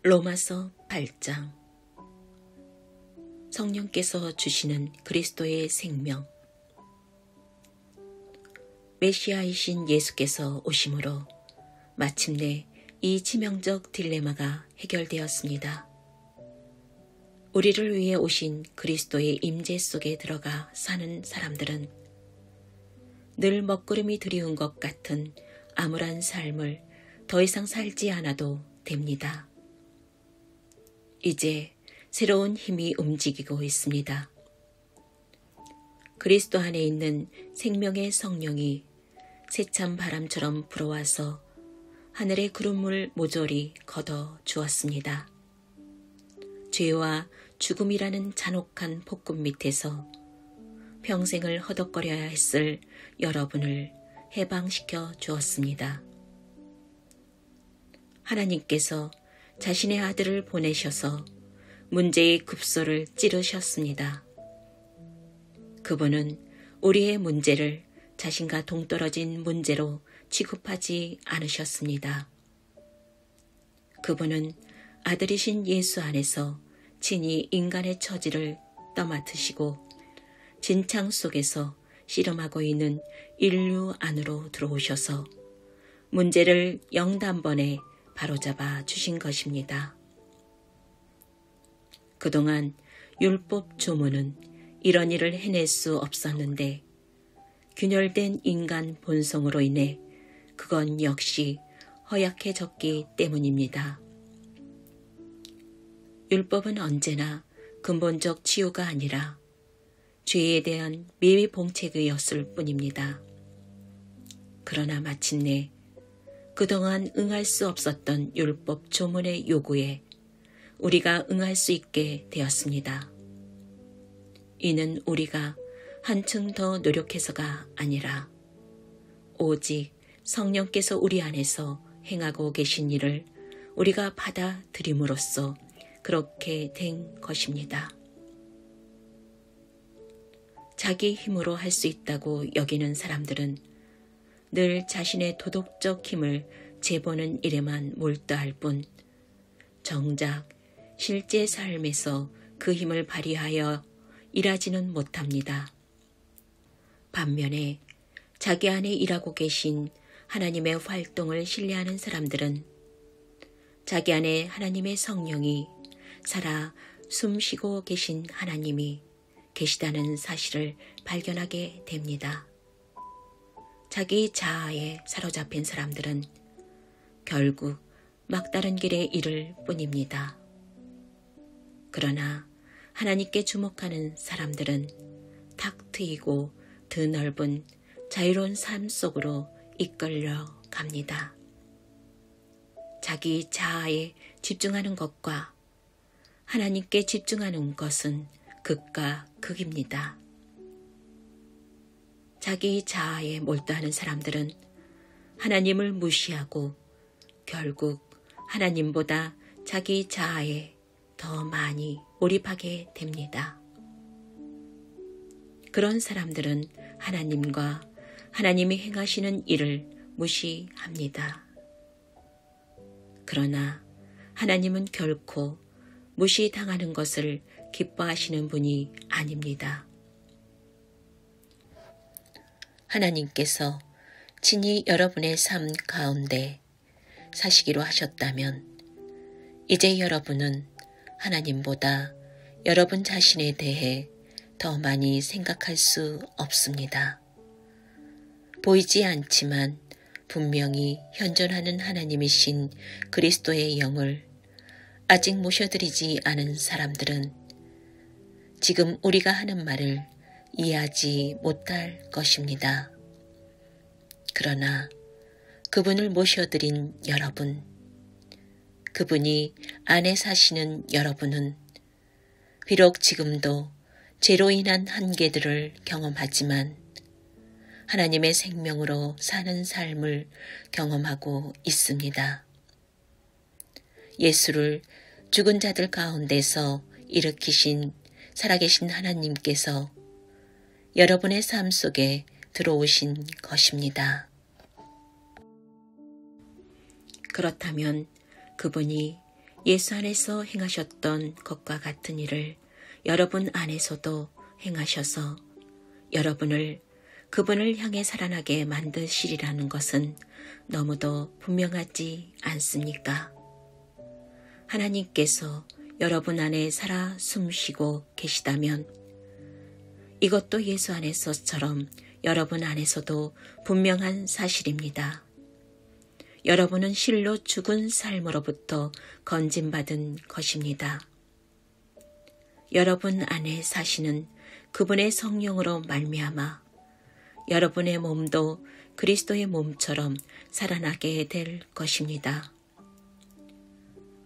로마서 8장. 성령께서 주시는 그리스도의 생명. 메시아이신 예수께서 오심으로 마침내 이 치명적 딜레마가 해결되었습니다. 우리를 위해 오신 그리스도의 임재 속에 들어가 사는 사람들은 늘 먹구름이 드리운 것 같은 암울한 삶을 더 이상 살지 않아도 됩니다. 이제 새로운 힘이 움직이고 있습니다. 그리스도 안에 있는 생명의 성령이 세찬 바람처럼 불어와서 하늘의 구름을 모조리 걷어 주었습니다. 죄와 죽음이라는 잔혹한 폭군 밑에서 평생을 허덕거려야 했을 여러분을 해방시켜 주었습니다. 하나님께서 자신의 아들을 보내셔서 문제의 급소를 찌르셨습니다. 그분은 우리의 문제를 자신과 동떨어진 문제로 취급하지 않으셨습니다. 그분은 아들이신 예수 안에서 친히 인간의 처지를 떠맡으시고 진창 속에서 씨름하고 있는 인류 안으로 들어오셔서 문제를 영단번에 바로잡아 주신 것입니다. 그동안 율법 조문은 이런 일을 해낼 수 없었는데 균열된 인간 본성으로 인해 그건 역시 허약해졌기 때문입니다. 율법은 언제나 근본적 치유가 아니라 죄에 대한 미비봉책이었을 뿐입니다. 그러나 마침내 그동안 응할 수 없었던 율법 조문의 요구에 우리가 응할 수 있게 되었습니다. 이는 우리가 한층 더 노력해서가 아니라 오직 성령께서 우리 안에서 행하고 계신 일을 우리가 받아들임으로써 그렇게 된 것입니다. 자기 힘으로 할 수 있다고 여기는 사람들은 늘 자신의 도덕적 힘을 재보는 일에만 몰두할 뿐 정작 실제 삶에서 그 힘을 발휘하여 일하지는 못합니다. 반면에 자기 안에 일하고 계신 하나님의 활동을 신뢰하는 사람들은 자기 안에 하나님의 성령이 살아 숨쉬고 계신 하나님이 계시다는 사실을 발견하게 됩니다. 자기 자아에 사로잡힌 사람들은 결국 막다른 길에 이를 뿐입니다. 그러나 하나님께 주목하는 사람들은 탁 트이고 드넓은 자유로운 삶 속으로 이끌려 갑니다. 자기 자아에 집중하는 것과 하나님께 집중하는 것은 극과 극입니다. 자기 자아에 몰두하는 사람들은 하나님을 무시하고 결국 하나님보다 자기 자아에 더 많이 몰입하게 됩니다. 그런 사람들은 하나님과 하나님이 행하시는 일을 무시합니다. 그러나 하나님은 결코 무시당하는 것을 기뻐하시는 분이 아닙니다. 하나님께서 친히 여러분의 삶 가운데 사시기로 하셨다면 이제 여러분은 하나님보다 여러분 자신에 대해 더 많이 생각할 수 없습니다. 보이지 않지만 분명히 현존하는 하나님이신 그리스도의 영을 아직 모셔드리지 않은 사람들은 지금 우리가 하는 말을 이해하지 못할 것입니다. 그러나 그분을 모셔드린 여러분, 그분이 안에 사시는 여러분은 비록 지금도 죄로 인한 한계들을 경험하지만 하나님의 생명으로 사는 삶을 경험하고 있습니다. 예수를 죽은 자들 가운데서 일으키신 살아계신 하나님께서 여러분의 삶 속에 들어오신 것입니다. 그렇다면 그분이 예수 안에서 행하셨던 것과 같은 일을 여러분 안에서도 행하셔서 여러분을 그분을 향해 살아나게 만드시리라는 것은 너무도 분명하지 않습니까? 하나님께서 여러분 안에 살아 숨쉬고 계시다면 이것도 예수 안에서처럼 여러분 안에서도 분명한 사실입니다. 여러분은 실로 죽은 삶으로부터 건진받은 것입니다. 여러분 안에 사시는 그분의 성령으로 말미암아 여러분의 몸도 그리스도의 몸처럼 살아나게 될 것입니다.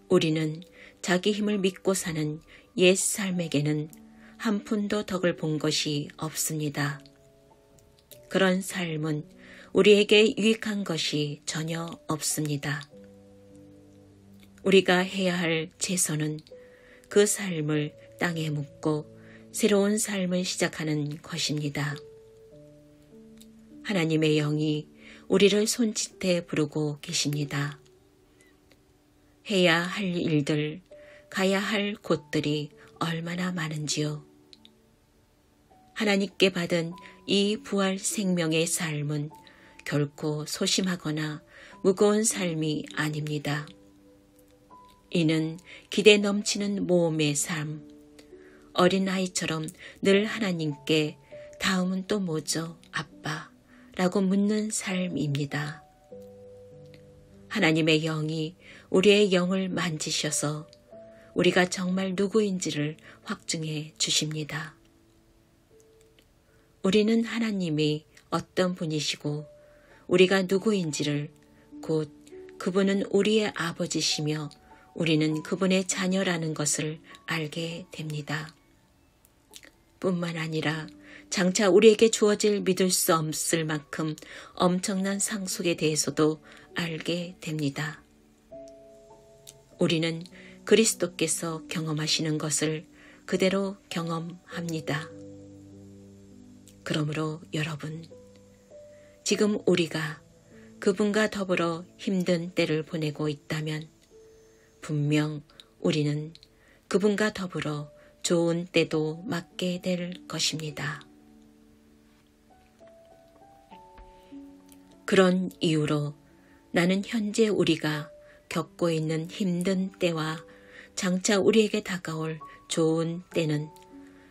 우리는 자기 힘을 믿고 사는 옛 삶에게는 한 푼도 덕을 본 것이 없습니다. 그런 삶은 우리에게 유익한 것이 전혀 없습니다. 우리가 해야 할 최선은 그 삶을 땅에 묻고 새로운 삶을 시작하는 것입니다. 하나님의 영이 우리를 손짓해 부르고 계십니다. 해야 할 일들, 가야 할 곳들이 얼마나 많은지요. 하나님께 받은 이 부활 생명의 삶은 결코 소심하거나 무거운 삶이 아닙니다. 이는 기대 넘치는 모험의 삶, 어린아이처럼 늘 하나님께 다음은 또 뭐죠, 아빠? 라고 묻는 삶입니다. 하나님의 영이 우리의 영을 만지셔서 우리가 정말 누구인지를 확증해 주십니다. 우리는 하나님이 어떤 분이시고 우리가 누구인지를 곧 그분은 우리의 아버지시며 우리는 그분의 자녀라는 것을 알게 됩니다. 뿐만 아니라 장차 우리에게 주어질 믿을 수 없을 만큼 엄청난 상속에 대해서도 알게 됩니다. 우리는 그리스도께서 경험하시는 것을 그대로 경험합니다. 그러므로 여러분, 지금 우리가 그분과 더불어 힘든 때를 보내고 있다면 분명 우리는 그분과 더불어 좋은 때도 맞게 될 것입니다. 그런 이유로 나는 현재 우리가 겪고 있는 힘든 때와 장차 우리에게 다가올 좋은 때는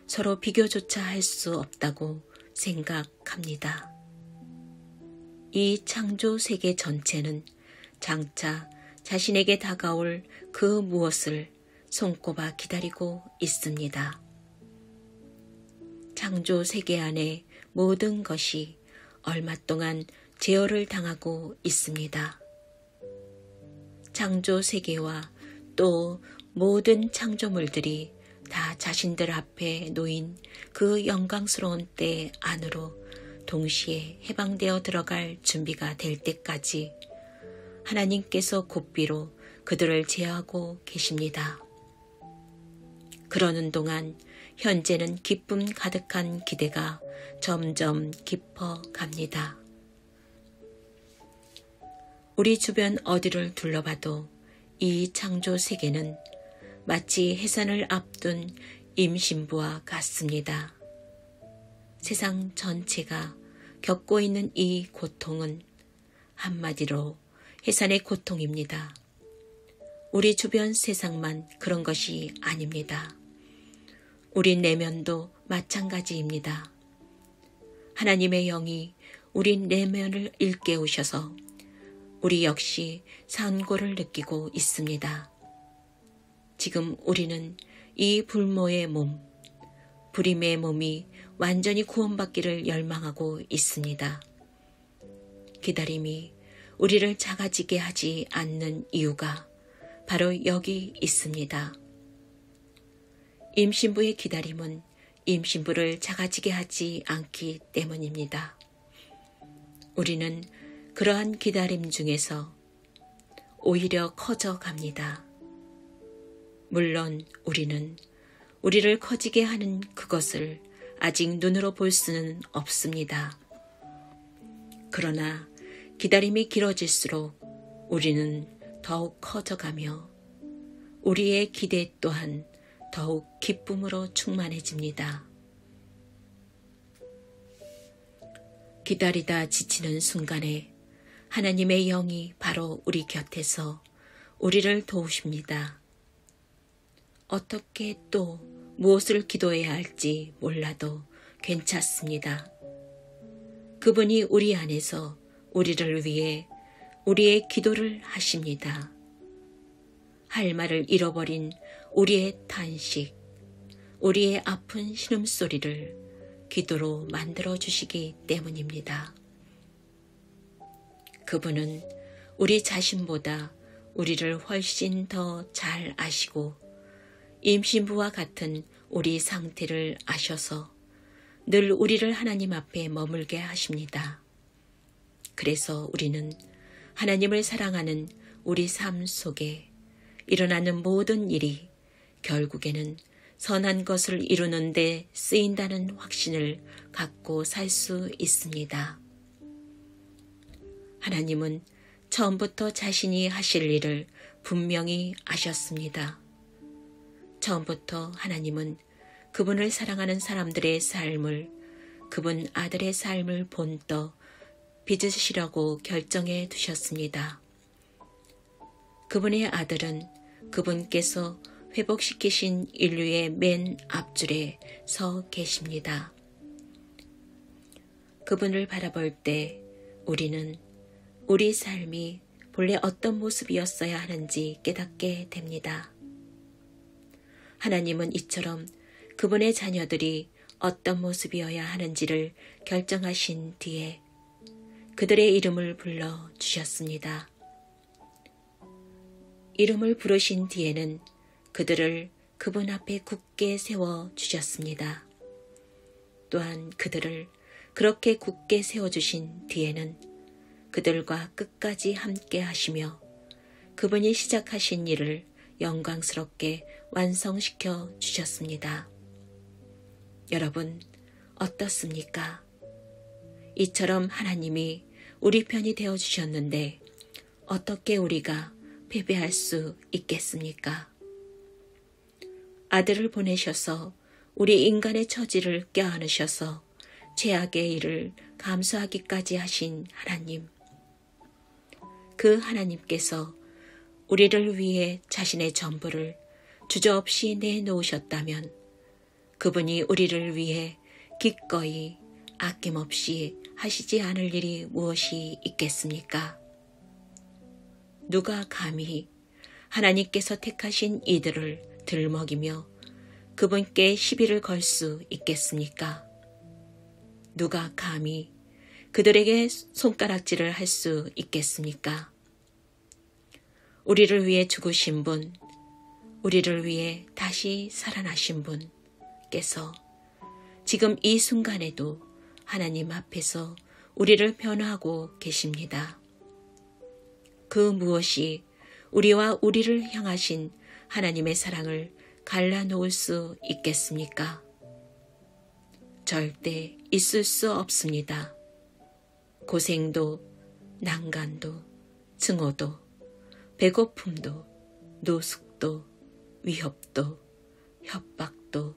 서로 비교조차 할 수 없다고 생각합니다. 이 창조 세계 전체는 장차 자신에게 다가올 그 무엇을 손꼽아 기다리고 있습니다. 창조 세계 안에 모든 것이 얼마 동안 제어를 당하고 있습니다. 창조 세계와 또 모든 창조물들이 다 자신들 앞에 놓인 그 영광스러운 때 안으로 동시에 해방되어 들어갈 준비가 될 때까지 하나님께서 고삐로 그들을 제어하고 계십니다. 그러는 동안 현재는 기쁨 가득한 기대가 점점 깊어갑니다. 우리 주변 어디를 둘러봐도 이 창조 세계는 마치 해산을 앞둔 임신부와 같습니다. 세상 전체가 겪고 있는 이 고통은 한마디로 해산의 고통입니다. 우리 주변 세상만 그런 것이 아닙니다. 우리 내면도 마찬가지입니다. 하나님의 영이 우리 내면을 일깨우셔서 우리 역시 산고를 느끼고 있습니다. 지금 우리는 이 불모의 몸, 불임의 몸이 완전히 구원받기를 열망하고 있습니다. 기다림이 우리를 작아지게 하지 않는 이유가 바로 여기 있습니다. 임신부의 기다림은 임신부를 작아지게 하지 않기 때문입니다. 우리는 그러한 기다림 중에서 오히려 커져갑니다. 물론 우리는 우리를 커지게 하는 그것을 아직 눈으로 볼 수는 없습니다. 그러나 기다림이 길어질수록 우리는 더욱 커져가며 우리의 기대 또한 더욱 기쁨으로 충만해집니다. 기다리다 지치는 순간에 하나님의 영이 바로 우리 곁에서 우리를 도우십니다. 어떻게 또 무엇을 기도해야 할지 몰라도 괜찮습니다. 그분이 우리 안에서 우리를 위해 우리의 기도를 하십니다. 할 말을 잃어버린 우리의 탄식, 우리의 아픈 신음소리를 기도로 만들어 주시기 때문입니다. 그분은 우리 자신보다 우리를 훨씬 더 잘 아시고 임신부와 같은 우리 상태를 아셔서 늘 우리를 하나님 앞에 머물게 하십니다. 그래서 우리는 하나님을 사랑하는 우리 삶 속에 일어나는 모든 일이 결국에는 선한 것을 이루는 데 쓰인다는 확신을 갖고 살 수 있습니다. 하나님은 처음부터 자신이 하실 일을 분명히 아셨습니다. 처음부터 하나님은 그분을 사랑하는 사람들의 삶을, 그분 아들의 삶을 본떠 빚으시려고 결정해 두셨습니다. 그분의 아들은 그분께서 회복시키신 인류의 맨 앞줄에 서 계십니다. 그분을 바라볼 때 우리는 우리 삶이 본래 어떤 모습이었어야 하는지 깨닫게 됩니다. 하나님은 이처럼 그분의 자녀들이 어떤 모습이어야 하는지를 결정하신 뒤에 그들의 이름을 불러 주셨습니다. 이름을 부르신 뒤에는 그들을 그분 앞에 굳게 세워 주셨습니다. 또한 그들을 그렇게 굳게 세워주신 뒤에는 그들과 끝까지 함께 하시며 그분이 시작하신 일을 영광스럽게 완성시켜 주셨습니다. 여러분, 어떻습니까? 이처럼 하나님이 우리 편이 되어 주셨는데 어떻게 우리가 패배할 수 있겠습니까? 아들을 보내셔서 우리 인간의 처지를 껴안으셔서 죄악의 일을 감수하기까지 하신 하나님. 그 하나님께서 우리를 위해 자신의 전부를 주저없이 내놓으셨다면 그분이 우리를 위해 기꺼이 아낌없이 하시지 않을 일이 무엇이 있겠습니까? 누가 감히 하나님께서 택하신 이들을 들먹이며 그분께 시비를 걸 수 있겠습니까? 누가 감히 그들에게 손가락질을 할 수 있겠습니까? 우리를 위해 죽으신 분, 우리를 위해 다시 살아나신 분께서 지금 이 순간에도 하나님 앞에서 우리를 변호하고 계십니다. 그 무엇이 우리와 우리를 향하신 하나님의 사랑을 갈라놓을 수 있겠습니까? 절대 있을 수 없습니다. 고생도, 난간도, 증오도, 배고픔도, 노숙도, 위협도, 협박도,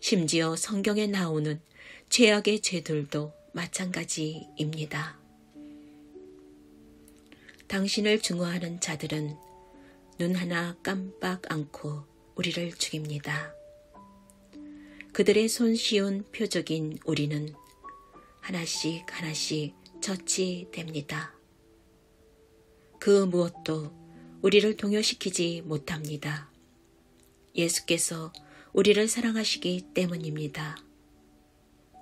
심지어 성경에 나오는 죄악의 죄들도 마찬가지입니다. 당신을 증오하는 자들은 눈 하나 깜빡 않고 우리를 죽입니다. 그들의 손쉬운 표적인 우리는 하나씩 하나씩 처치됩니다. 그 무엇도 우리를 동요시키지 못합니다. 예수께서 우리를 사랑하시기 때문입니다.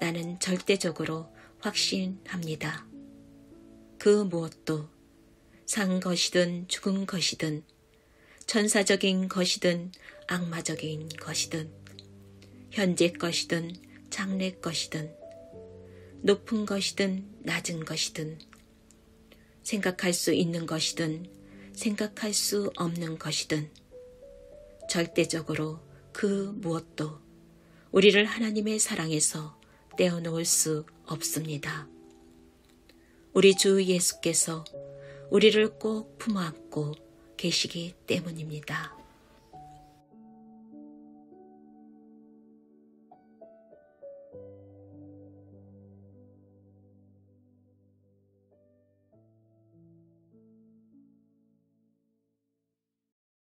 나는 절대적으로 확신합니다. 그 무엇도 산 것이든 죽은 것이든 천사적인 것이든 악마적인 것이든 현재 것이든 장래 것이든 높은 것이든 낮은 것이든 생각할 수 있는 것이든 생각할 수 없는 것이든 절대적으로 그 무엇도 우리를 하나님의 사랑에서 떼어놓을 수 없습니다. 우리 주 예수께서 우리를 꼭 품어안고 계시기 때문입니다.